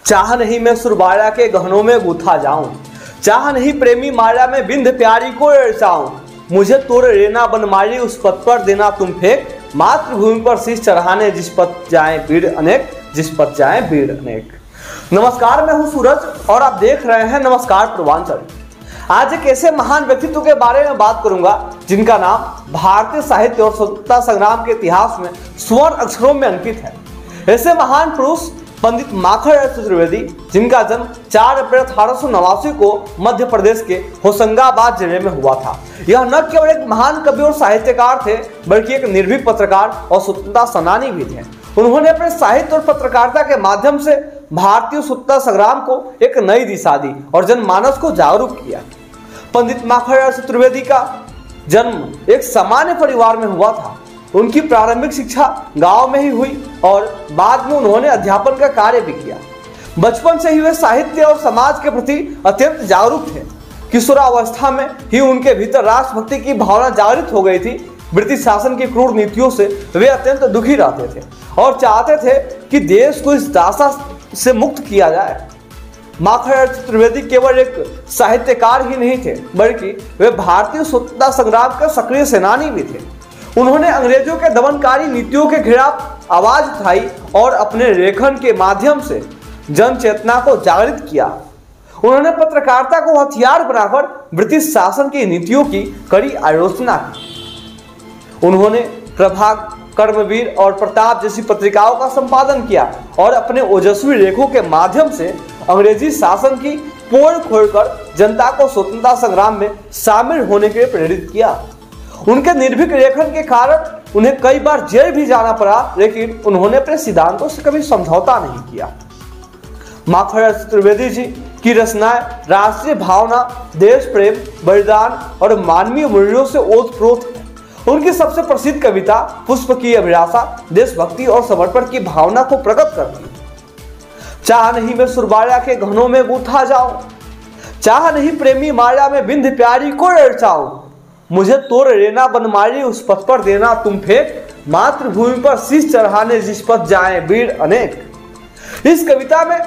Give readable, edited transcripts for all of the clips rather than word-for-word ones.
चाह नहीं मैं सुरबारा के गहनों में गूथा जाऊं, चाह नहीं प्रेमी माया में बिंद प्यारी को रचाऊं। मुझे तोड़ रेना बनमारी उस पथ पर देना तुम फेंक, मातृभूमि पर शीश चढ़ाने जिस पथ जाए वीर अनेक, जिस पथ जाए वीर अनेक। नमस्कार, मैं हूं सूरज और आप देख रहे हैं नमस्कार पूर्वांचल। आज एक ऐसे महान व्यक्तित्व के बारे में बात करूंगा जिनका नाम भारतीय साहित्य और स्वतंत्रता संग्राम के इतिहास में स्वर्ण अक्षरों में अंकित है। ऐसे महान पुरुष पंडित माखनलाल चतुर्वेदी, जिनका जन्म 4 अप्रैल 1889 को मध्य प्रदेश के होशंगाबाद जिले में हुआ था। यह न केवल एक महान कवि और साहित्यकार थे, बल्कि एक निर्भीक पत्रकार और स्वतंत्रता सेनानी भी थे। उन्होंने अपने साहित्य और पत्रकारिता के माध्यम से भारतीय स्वतंत्रता संग्राम को एक नई दिशा दी और जनमानस को जागरूक किया। पंडित माखनलाल चतुर्वेदी का जन्म एक सामान्य परिवार में हुआ था। उनकी प्रारंभिक शिक्षा गांव में ही हुई और बाद में उन्होंने अध्यापन का कार्य भी किया। बचपन से ही वे साहित्य और समाज के प्रति अत्यंत जागरूक थे। किशोरावस्था में ही उनके भीतर राष्ट्रभक्ति की भावना जागृत हो गई थी। ब्रिटिश शासन की क्रूर नीतियों से वे अत्यंत दुखी रहते थे और चाहते थे कि देश को इस दासा से मुक्त किया जाए। माखनलाल चतुर्वेदी केवल एक साहित्यकार ही नहीं थे, बल्कि वे भारतीय स्वतंत्रता संग्राम के सक्रिय सेनानी भी थे। उन्होंने अंग्रेजों के दमनकारी नीतियों के खिलाफ आवाज उठाई और अपने लेखन के माध्यम से जन चेतना को जागृत किया। उन्होंने पत्रकारिता को हथियार बनाकर ब्रिटिश शासन की नीतियों की कड़ी आलोचना की। उन्होंने प्रभाग, कर्मवीर और प्रताप जैसी पत्रिकाओं का संपादन किया और अपने ओजस्वी लेखों के माध्यम से अंग्रेजी शासन की पोल खोलकर जनता को स्वतंत्रता संग्राम में शामिल होने के लिए प्रेरित किया। उनके निर्भीक लेखन के कारण उन्हें कई बार जेल भी जाना पड़ा, लेकिन उन्होंने अपने सिद्धांतों से कभी समझौता नहीं किया। माखनलाल चतुर्वेदी जी की रचनाएं राष्ट्रीय भावना, देश प्रेम, बलिदान और मानवीय मूल्यों से ओतप्रोत है। उनकी सबसे प्रसिद्ध कविता पुष्प की अभिलाषा देशभक्ति और समर्पण की भावना को प्रकट करती है। चाह नहीं मैं सुरबारा के गहनों में गूथा जाऊं, चाह नहीं प्रेमी माया में बिंद प्यारी को रचाऊं। मुझे तोड़ रेना बनमारी उस पथ पर देना तुम फेंक, मातृभूमि पर शीश चढ़ाने जिस पथ जाए वीर अनेक। इस कविता में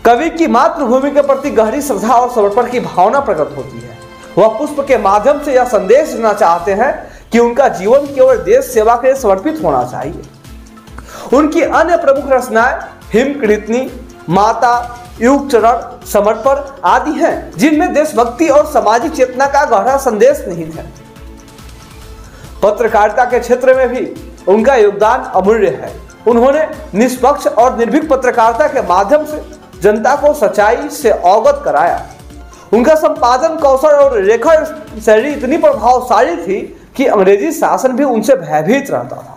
कवि की मातृभूमि के प्रति गहरी श्रद्धा और समर्पण की भावना प्रकट होती है। वह पुष्प के माध्यम से यह संदेश देना चाहते हैं कि उनका जीवन केवल देश सेवा के लिए समर्पित होना चाहिए। उनकी अन्य प्रमुख रचनाएं हिमकृतनी, माता, युग चरण, समर्पण आदि हैं, जिनमें देशभक्ति और सामाजिक चेतना का गहरा संदेश निहित है। पत्रकारिता के क्षेत्र में भी उनका योगदान अमूल्य है। उन्होंने निष्पक्ष और निर्भीक पत्रकारिता के माध्यम से जनता को सच्चाई से अवगत कराया। उनका संपादन कौशल और लेखन शैली इतनी प्रभावशाली थी कि अंग्रेजी शासन भी उनसे भयभीत रहता था।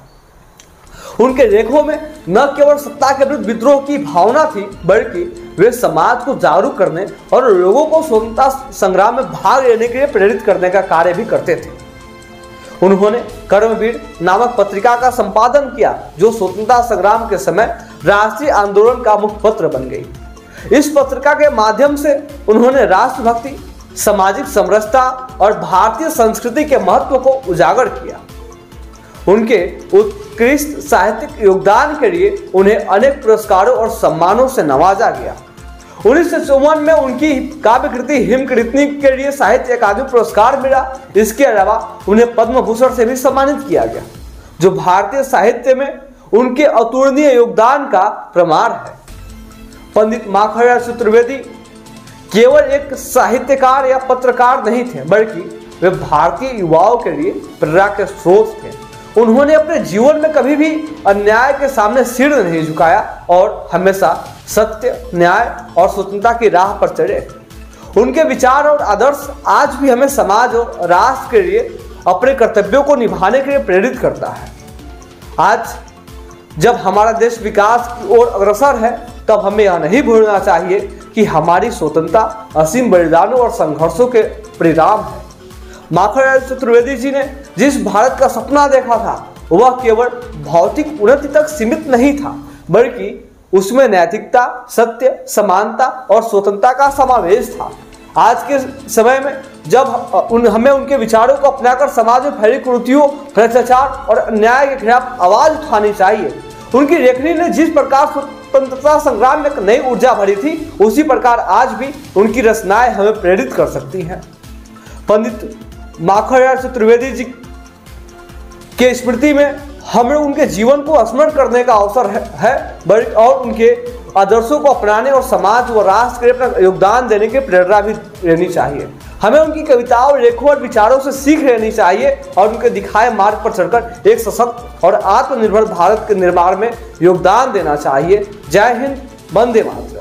उनके लेखों में न केवल सत्ता के विरुद्ध विद्रोह की भावना थी, बल्कि वे समाज को जागरूक करने और लोगों को स्वतंत्रता संग्राम में भाग लेने के लिए प्रेरित करने का कार्य भी करते थे। उन्होंने कर्मवीर नामक पत्रिका का संपादन किया, जो स्वतंत्रता संग्राम के समय राष्ट्रीय आंदोलन का मुखपत्र बन गई। इस पत्रिका के माध्यम से उन्होंने राष्ट्रभक्ति, सामाजिक समरसता और भारतीय संस्कृति के महत्व को उजागर किया। उनके उत्कृष्ट साहित्यिक योगदान के लिए उन्हें अनेक पुरस्कारों और सम्मानों से नवाजा गया। 1954 में उनकी काव्य कृति हिमकृतनी के लिए साहित्य अकादमी पुरस्कार मिला। इसके अलावा उन्हें पद्म भूषण से भी सम्मानित किया गया, जो भारतीय साहित्य में उनके अतुलनीय योगदान का प्रमाण है। पंडित माखनलाल चतुर्वेदी केवल एक साहित्यकार या पत्रकार नहीं थे, बल्कि वे भारतीय युवाओं के लिए प्रेरणा के स्रोत थे। उन्होंने अपने जीवन में कभी भी अन्याय के सामने सिर नहीं झुकाया और हमेशा सत्य, न्याय और स्वतंत्रता की राह पर चले। उनके विचार और आदर्श आज भी हमें समाज और राष्ट्र के लिए अपने कर्तव्यों को निभाने के लिए प्रेरित करता है। आज जब हमारा देश विकास की ओर अग्रसर है, तब हमें यह नहीं भूलना चाहिए कि हमारी स्वतंत्रता असीम बलिदानों और संघर्षों के परिणाम है। माखनलाल चतुर्वेदी जी ने जिस भारत का सपना देखा था, वह केवल भौतिक उन्नति तक सीमित नहीं था, बल्कि उसमें नैतिकता, सत्य, समानता और स्वतंत्रता का समावेश था। आज के समय में जब हमें उनके विचारों को अपनाकर समाज में फैली कुरीतियों, भ्रष्टाचार और अन्याय के खिलाफ आवाज उठानी चाहिए। उनकी लेखनी ने जिस प्रकार स्वतंत्रता संग्राम में एक नई ऊर्जा भरी थी, उसी प्रकार आज भी उनकी रचनाएं हमें प्रेरित कर सकती हैं। पंडित माखनलाल चतुर्वेदी जी के स्मृति में हमें उनके जीवन को स्मरण करने का अवसर है और उनके आदर्शों को अपनाने और समाज व राष्ट्र के लिए अपना योगदान देने की प्रेरणा भी लेनी चाहिए। हमें उनकी कविताओं, लेखों और विचारों से सीख लेनी चाहिए और उनके दिखाए मार्ग पर चलकर एक सशक्त और आत्मनिर्भर भारत के निर्माण में योगदान देना चाहिए। जय हिंद, वंदे मातरम।